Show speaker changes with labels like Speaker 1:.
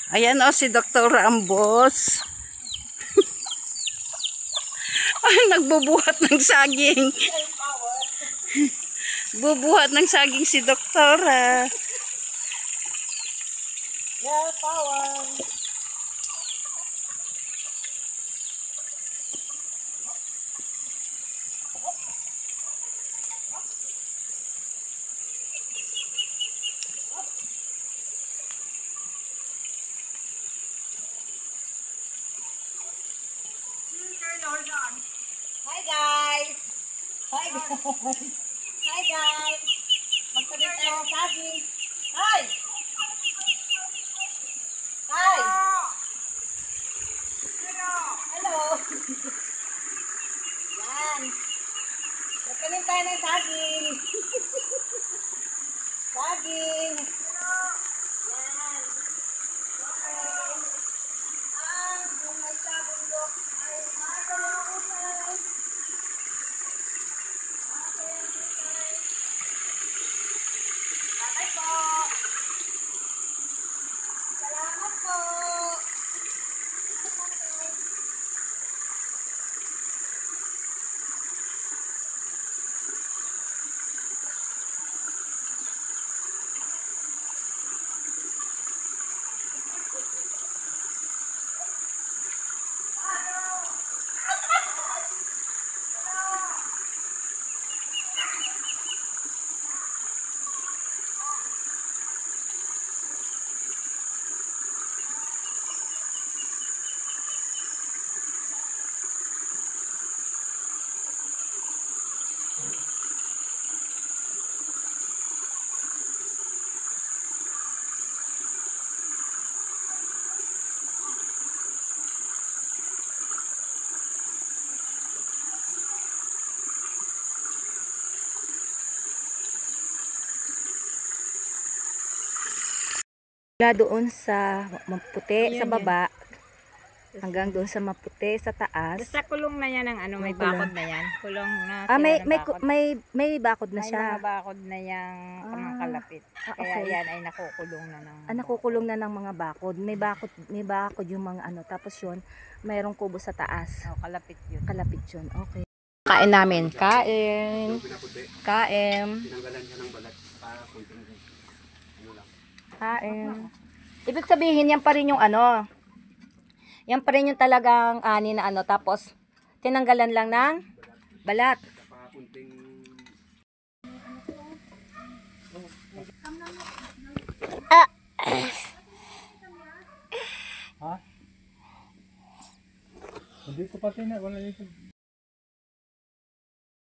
Speaker 1: Ayan o si Dr. Rambos. Nagbubuhat ng saging. Bubuhat ng saging si Doktora.
Speaker 2: Yeah, power. Hi guys! Hi guys! Hi guys! Magtabi tayo ng saging. Hi! Hi! Hello! Yan! Magtabi tayo ng saging. Saging! Yan! Okay. Ang bungay sa bundok ay matalakay. Tatay po! Salamat po!
Speaker 3: Mula doon sa maputi
Speaker 2: Ayun,
Speaker 3: sa baba hanggang doon sa maputi sa taas.
Speaker 2: Basta kulong na yan ang ano, may
Speaker 3: Kulong.
Speaker 2: bakod na yan. Kulong na
Speaker 3: May
Speaker 2: sila ng bakod.
Speaker 3: may bakod na
Speaker 2: May
Speaker 3: siya.
Speaker 2: mga bakod na yung kalapit. Kaya
Speaker 3: okay.
Speaker 2: yan ay nakukulong na ng
Speaker 3: Nakukulong na ng mga bakod. May bakod yung mga ano. Tapos yun, mayroong kubo sa taas.
Speaker 2: oh, kalapit yun.
Speaker 3: Kalapit yun. Okay. Kain namin. Kain. Kain.
Speaker 4: Tinanggalan siya ng balat para kunting ano lang.
Speaker 3: Kain. Ibig sabihin, yan pa rin yung ano. Yan pa rin yung talagang ani na ano. Tapos, tinanggalan lang ng balat.
Speaker 4: Para kunting Ha? Hindi ko pati na wala dito.